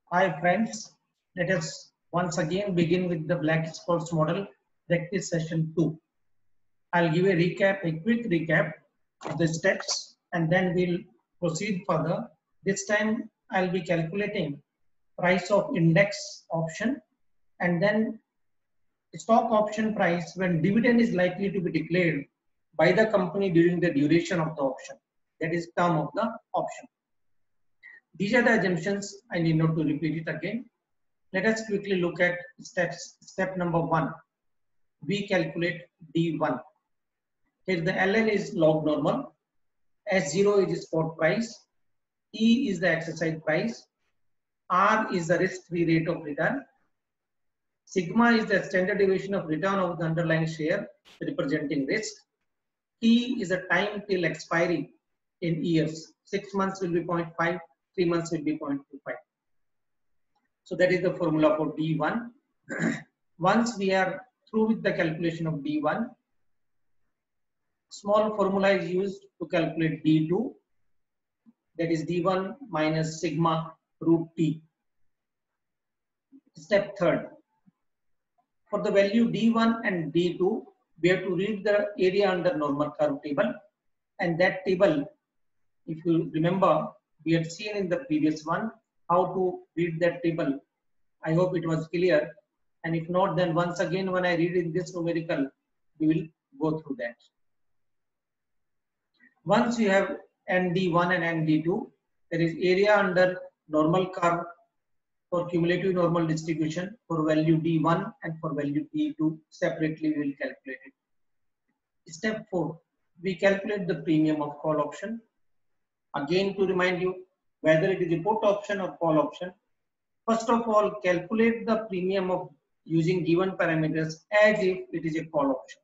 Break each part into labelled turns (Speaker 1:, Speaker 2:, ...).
Speaker 1: Hi friends, let us once again begin with the Black-Scholes model practice session 2. I'll give a quick recap of the steps and then we'll proceed further. This time I'll be calculating price of index option and then stock option price when dividend is likely to be declared by the company during the duration of the option. That is term of the option. These are the assumptions. I need not to repeat it again. Let us quickly look at steps. Step number 1. We calculate D1. Here the LN is log normal. S0 is spot price. E is the exercise price. R is the risk-free rate of return. Sigma is the standard deviation of return of the underlying share representing risk. T is the time till expiry in years. 6 months will be 0.5, 3 months will be 0.25. So that is the formula for D1. Once we are through with the calculation of D1, small formula is used to calculate D2. That is D1 minus sigma root T. Step 3. For the value D1 and D2, we have to read the area under normal curve table. And that table, if you remember, we had seen in the previous one how to read that table. I hope it was clear. And if not, then once again, when I read in this numerical, we will go through that. Once you have ND1 and ND2, there is area under normal curve for cumulative normal distribution for value D1 and for value D2. Separately, we will calculate it. Step 4, we calculate the premium of call option. Again, to remind you, whether it is a put option or call option, first of all, calculate the premium of using given parameters as if it is a call option.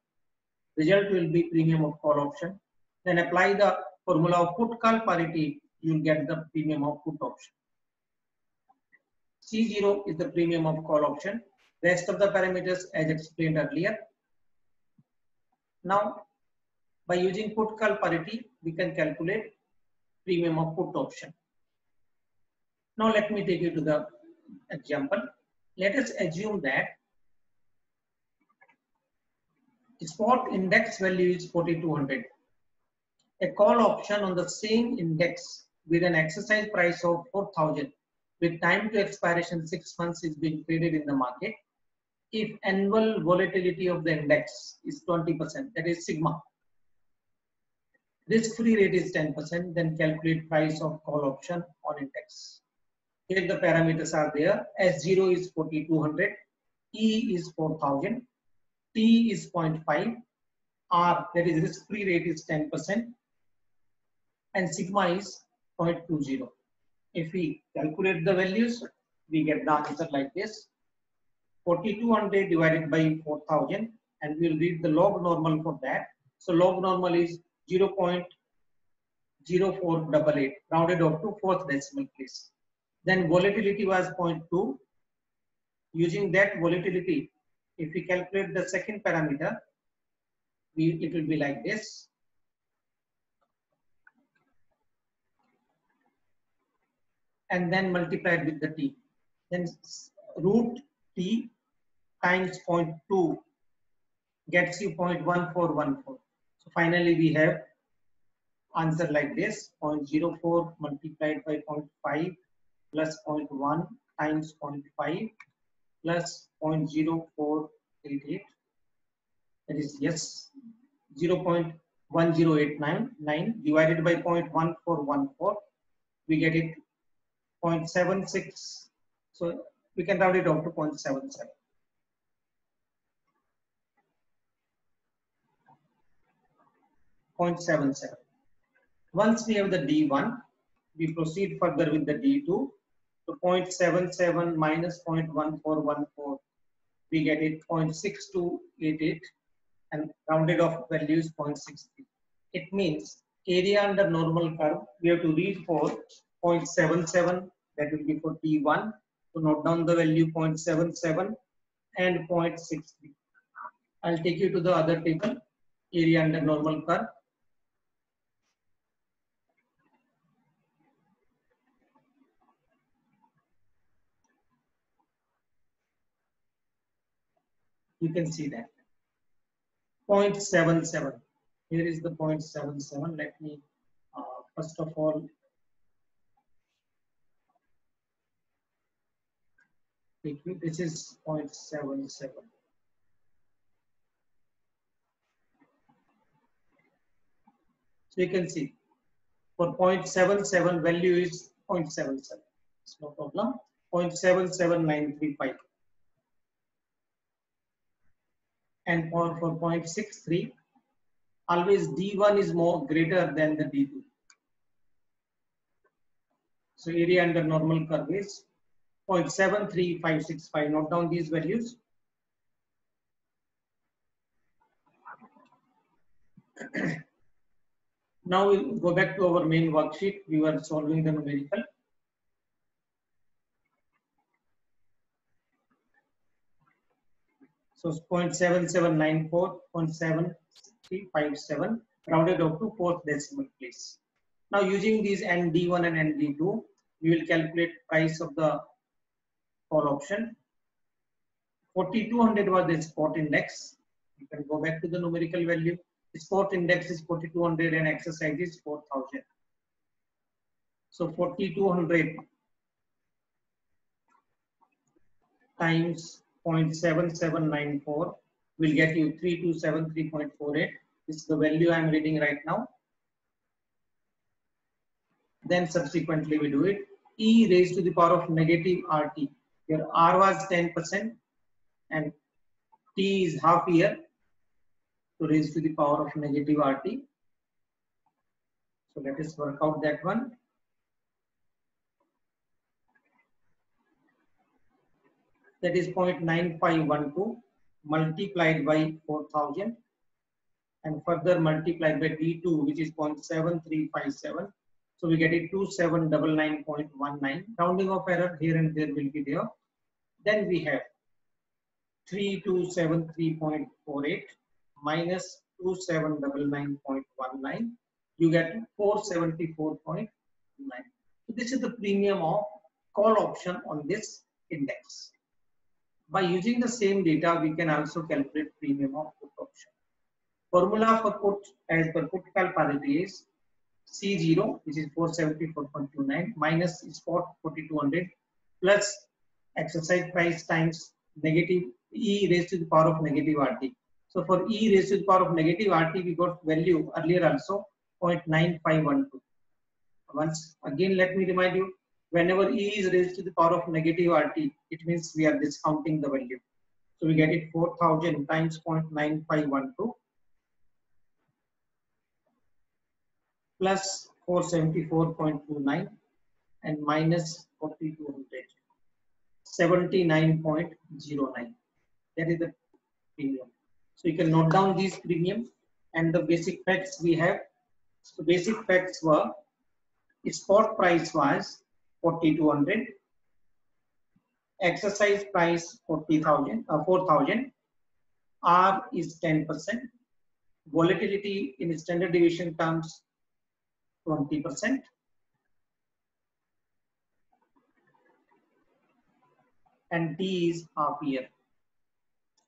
Speaker 1: Result will be premium of call option. Then apply the formula of put call parity, you will get the premium of put option. C0 is the premium of call option. Rest of the parameters as explained earlier. Now, by using put call parity, we can calculate premium of put option. Now, let me take you to the example. Let us assume that spot index value is 4200. A call option on the same index with an exercise price of 4000 with time to expiration 6 months is being traded in the market. If annual volatility of the index is 20%, that is sigma, risk-free rate is 10%, then calculate price of call option on index. Here the parameters are there. S0 is 4200, E is 4000, T is 0.5, R, that is risk-free rate, is 10%, and sigma is 0.20. If we calculate the values, we get the answer like this. 4200 divided by 4000, and we will read the log normal for that. So log normal is 0.0488, rounded off to 4th decimal place. Then volatility was 0.2. Using that volatility, if we calculate the second parameter, it will be like this. And then multiplied with the T. Then root T times 0.2 gets you 0.1414. So finally we have answer like this: 0.04 multiplied by 0.5 plus 0.1 times 0.5 plus 0.0488. That is yes, 0.10899 divided by 0.1414. We get it 0.76. So we can round it off to 0.77. Once we have the D1, we proceed further with the D2. So 0.77 minus 0.1414, we get it 0.6288, and rounded off value is 0.63. It means area under normal curve, we have to read for 0.77, that will be for D1. So note down the value 0.77 and 0.63. I'll take you to the other table, area under normal curve. You can see that 0.77. Here is the 0.77. Let me first of all this is 0.77. So you can see for 0.77 value is 0.77. It's no problem. 0.77935. And for 0.63, always D1 is more greater than the D2. So area under normal curve is 0.73565. Note down these values. Now we'll go back to our main worksheet. We were solving the numerical. So 0.7794, 0.7357 rounded out to fourth decimal place. Now using these ND1 and ND2, we will calculate price of the call option. 4200 was the spot index. You can go back to the numerical value. The spot index is 4200 and exercise is 4000. So 4200 times 0.7794 will get you 3273.48. This is the value I am reading right now. Then subsequently we do it. E raised to the power of negative RT. Your R was 10% and T is half year. So raised to the power of negative RT. So let us work out that one. That is 0.9512 multiplied by 4000 and further multiplied by D2, which is 0.7357. So we get it 2799.19. Rounding of error here and there will be there. Then we have 3273.48 minus 2799.19. You get 474.9. So this is the premium of call option on this index. By using the same data, we can also calculate premium of put option. Formula for put as per put call parity is C0, which is 474.29 minus spot 4200 plus exercise price times negative E raised to the power of negative RT. So for E raised to the power of negative RT, we got value earlier also 0.9512. Once again, let me remind you, whenever E is raised to the power of negative RT, it means we are discounting the value. So we get it 4000 times 0.9512 plus 474.29 and minus 4200, 79.09. That is the premium. So you can note down these premiums and the basic facts we have. So basic facts were spot price was 4200, exercise price 4000, R is 10%, volatility in standard deviation terms 20%, and T is half year.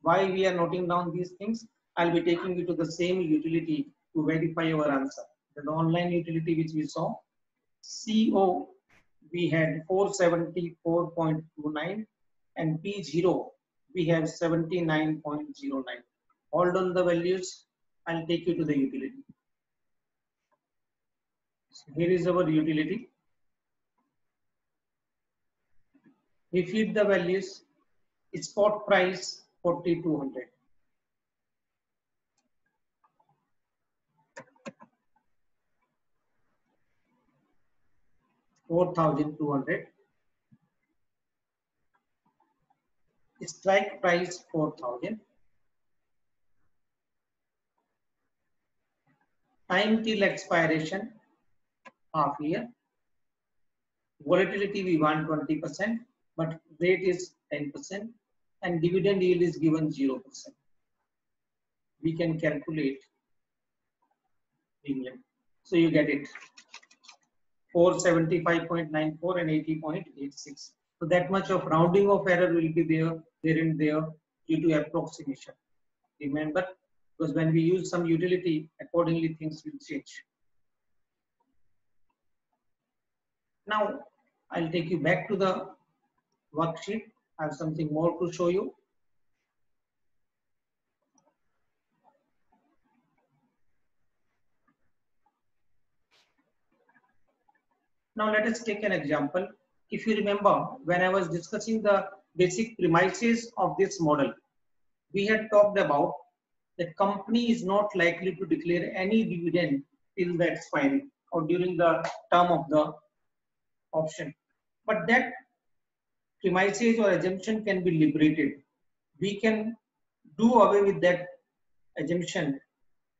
Speaker 1: Why we are noting down these things? I'll be taking you to the same utility to verify our answer. The online utility which we saw, CO we had 474.29 and P0 we have 79.09. Hold on the values. I'll take you to the utility. So here is our utility. We feed the values. Spot price 4200. $4,200. Strike price 4,000. Time till expiration half year. Volatility we want 20%, but rate is 10%, and dividend yield is given 0%. We can calculate premium. So you get it 475.94 and 80.86. So that much of rounding of error will be there and there. due to approximation. Remember, because when we use some utility, accordingly things will change. Now, I'll take you back to the worksheet. I have something more to show you. Now, let us take an example. If you remember, when I was discussing the basic premises of this model, we had talked about the company is not likely to declare any dividend till the expiry or during the term of the option. But that premises or assumption can be liberated. We can do away with that assumption.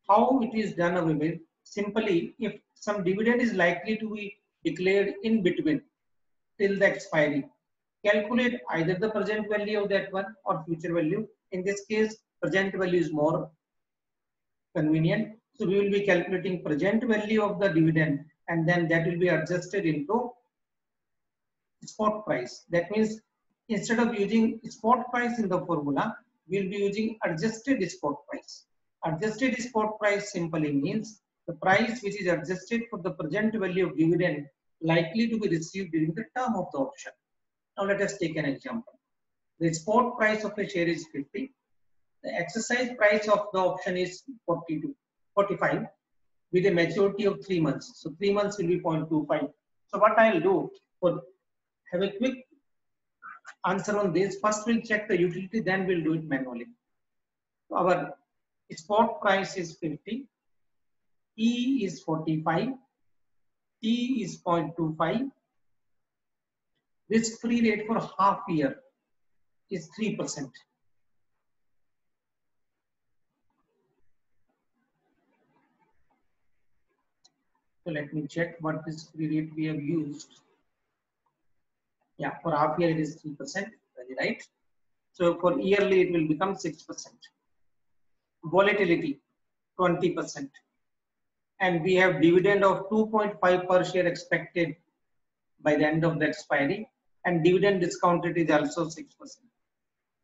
Speaker 1: How it is done away with? Simply, if some dividend is likely to be declared in between till the expiry, calculate either the present value of that one or future value. In this case, present value is more convenient. So we will be calculating present value of the dividend and then that will be adjusted into spot price. That means instead of using spot price in the formula, we will be using adjusted spot price. Adjusted spot price simply means the price which is adjusted for the present value of dividend likely to be received during the term of the option. Now let us take an example. The spot price of a share is 50. The exercise price of the option is 45 with a maturity of 3 months. So 3 months will be 0.25. So what I'll do for have a quick answer on this. First we'll check the utility, then we'll do it manually. So our spot price is 50, E is 45, T is 0.25. Risk-free rate for half year is 3%. So let me check what risk-free rate we have used. Yeah, for half year it is 3%, very right. So for yearly it will become 6%. Volatility 20%. And we have dividend of 2.5 per share expected by the end of the expiry, and dividend discount rate is also 6%.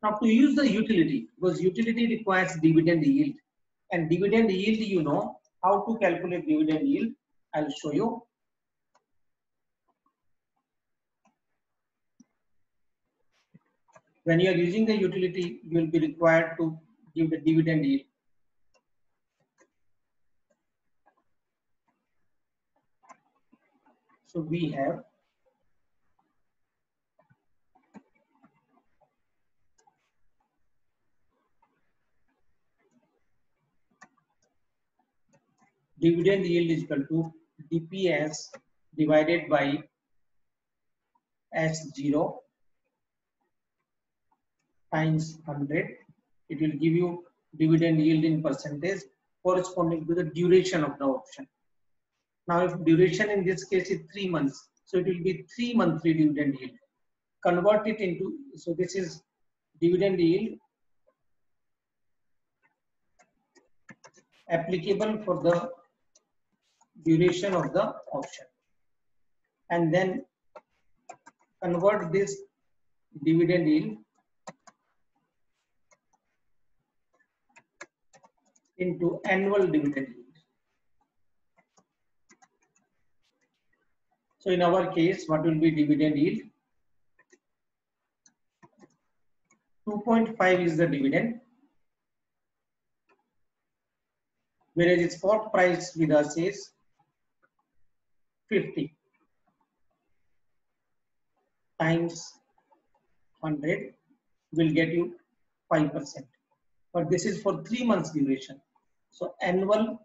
Speaker 1: Now to use the utility, because utility requires dividend yield, and dividend yield, you know how to calculate dividend yield. I'll show you. When you are using the utility, you will be required to give the dividend yield. So we have dividend yield is equal to DPS divided by S0 times 100. It will give you dividend yield in percentage corresponding to the duration of the option. Now, if duration in this case is 3 months, so it will be 3 monthly dividend yield. Convert it into, so this is dividend yield applicable for the duration of the option. And then convert this dividend yield into annual dividend yield. So in our case, what will be dividend yield? 2.5 is the dividend, whereas its spot price with us is 50 times 100 will get you 5%. But this is for 3 months duration. So annual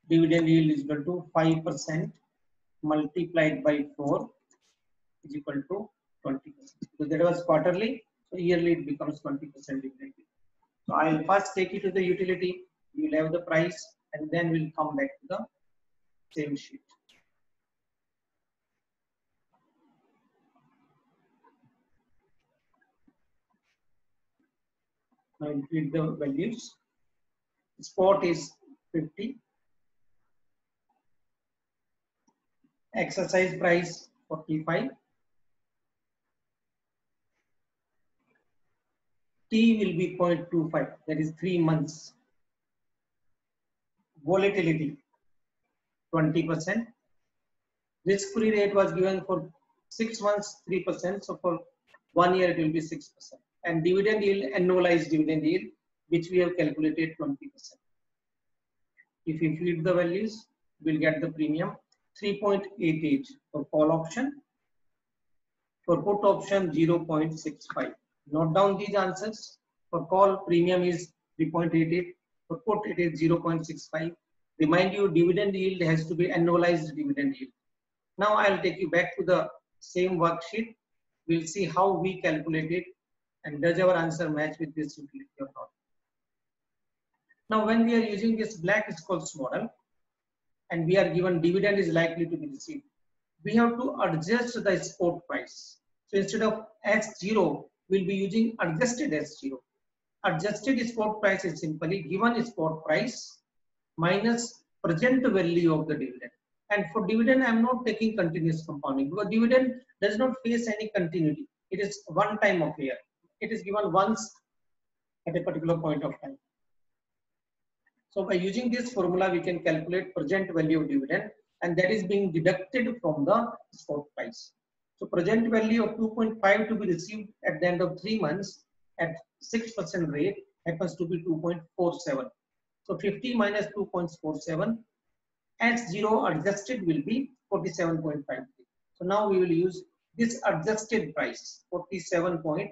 Speaker 1: dividend yield is equal to 5% multiplied by 4 is equal to 20%. So that was quarterly. So yearly it becomes 20% dividend yield. So I'll first take it to the utility. We will have the price and then we'll come back to the same sheet. Now include the values. Spot is 50. Exercise price 45. T will be 0.25, that is 3 months. Volatility 20%. Risk-free rate was given for 6 months 3%, so for 1 year it will be 6%. And dividend yield, annualized dividend yield, which we have calculated 20%. If we feed the values, we'll get the premium 3.88 for call option. For put option 0.65. Note down these answers. For call, premium is 3.88. For put, it is 0.65. Remind you, dividend yield has to be annualized dividend yield. Now I'll take you back to the same worksheet. We'll see how we calculate it and does our answer match with this utility or not. Now when we are using this Black-Scholes model and we are given dividend is likely to be received, we have to adjust the spot price. So instead of S0, we'll be using adjusted S0. Adjusted spot price is simply given spot price minus present value of the dividend. And for dividend, I'm not taking continuous compounding because dividend does not face any continuity. It is one time of year. It is given once at a particular point of time. So by using this formula, we can calculate present value of dividend, and that is being deducted from the spot price. So present value of 2.5 to be received at the end of 3 months at 6% rate happens to be 2.47. So 50 minus 2.47 S0 adjusted will be 47.53. So now we will use this adjusted price 47.53.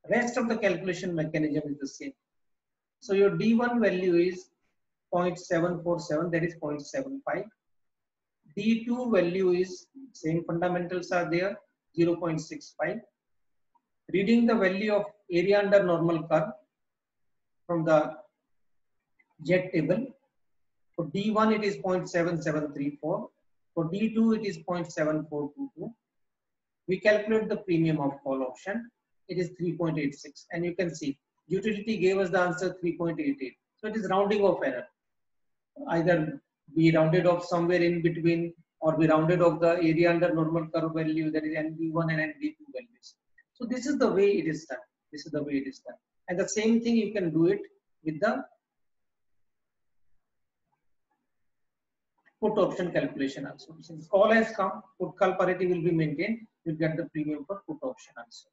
Speaker 1: Rest of the calculation mechanism is the same. So your D1 value is 0.747, that is 0.75. D2 value is same fundamentals are there, 0.65. Reading the value of area under normal curve from the jet table. For D1 it is 0.7734. For D2 it is 0.7422. We calculate the premium of call option. It is 3.86, and you can see utility gave us the answer 3.88. So it is rounding off error. Either we rounded off somewhere in between, or we rounded off the area under normal curve value, that is ND1 and ND2 values. So this is the way it is done. This is the way it is done. And the same thing you can do it with the put option calculation also. Since call has come, put call parity will be maintained. You'll get the premium for put option also.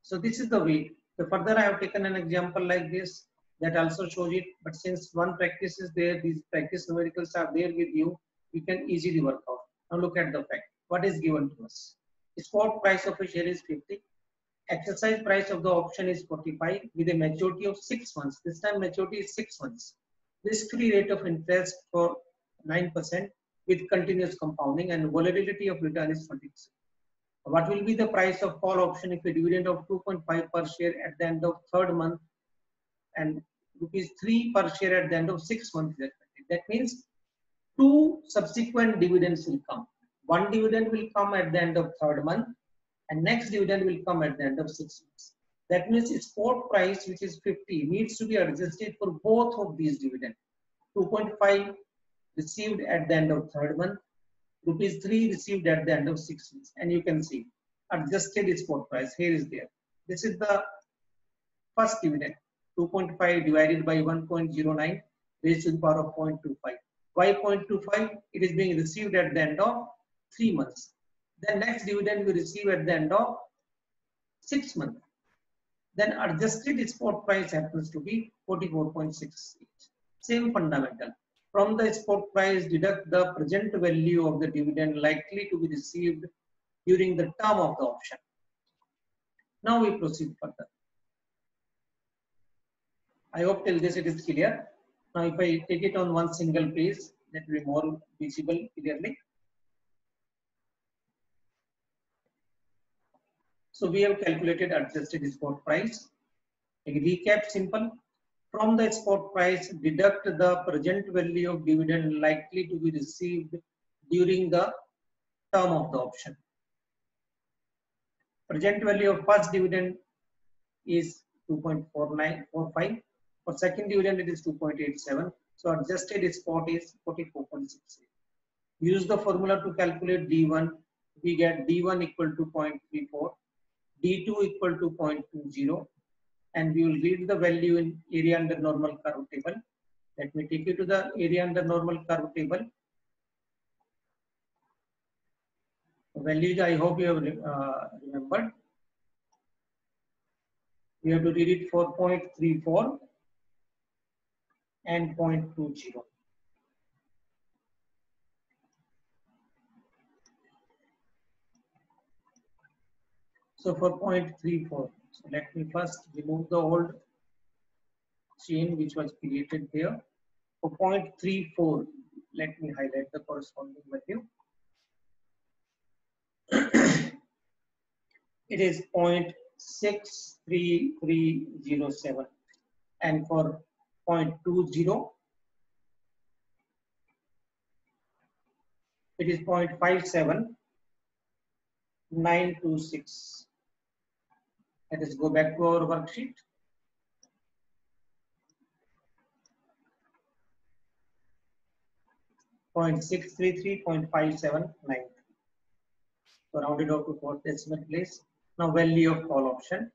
Speaker 1: So this is the way. So further, I have taken an example like this that also shows it. But since one practice is there, these practice numericals are there with you, you can easily work out. Now look at the fact. What is given to us? Spot price of a share is 50. Exercise price of the option is 45 with a maturity of 6 months. This time maturity is 6 months. Risk-free rate of interest for 9% with continuous compounding, and volatility of return is 20%. What will be the price of call option if a dividend of 2.5 per share at the end of 3rd month and ₹3 per share at the end of 6 months? That means 2 subsequent dividends will come. One dividend will come at the end of 3rd month, and next dividend will come at the end of 6 months. That means spot price, which is 50, needs to be adjusted for both of these dividends. 2.5 received at the end of 3rd month, ₹3 received at the end of 6 months. And you can see adjusted spot price here is there. This is the first dividend, 2.5 divided by 1.09 raised to the power of 0.25. Why 0.25? It is being received at the end of 3 months. Then next dividend we receive at the end of 6 months. Then adjusted spot price happens to be 44.68. Same fundamental. From the spot price, deduct the present value of the dividend likely to be received during the term of the option. Now we proceed further. I hope till this it is clear. Now if I take it on one single page, that will be more visible clearly. So we have calculated adjusted spot price. A recap simple. From the spot price, deduct the present value of dividend likely to be received during the term of the option. Present value of first dividend is 2.4945. For second dividend, it is 2.87. So adjusted spot is 44.68. Use the formula to calculate D1. We get D1 equal to 0.34. D2 equal to 0.20, and we will read the value in area under normal curve table. Let me take you to the area under normal curve table. The values I hope you have remembered. We have to read it for 0.34 and 0.20. So for 0.34, so let me first remove the old chain which was created there. For 0.34, let me highlight the corresponding value. It is 0.63307, and for 0.20, it is 0.57926. Let us go back to our worksheet. .633, 0.5793. So rounded out to fourth decimal place. Now value of call option.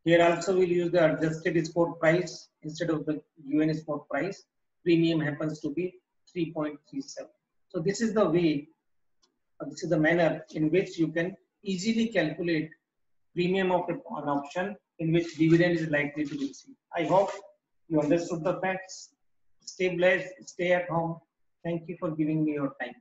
Speaker 1: Here also we'll use the adjusted spot price instead of the UN spot price. Premium happens to be 3.37. So this is the way, this is the manner in which you can easily calculate premium of an option in which dividend is likely to be received. I hope you understood the facts. Stay blessed, stay at home. Thank you for giving me your time.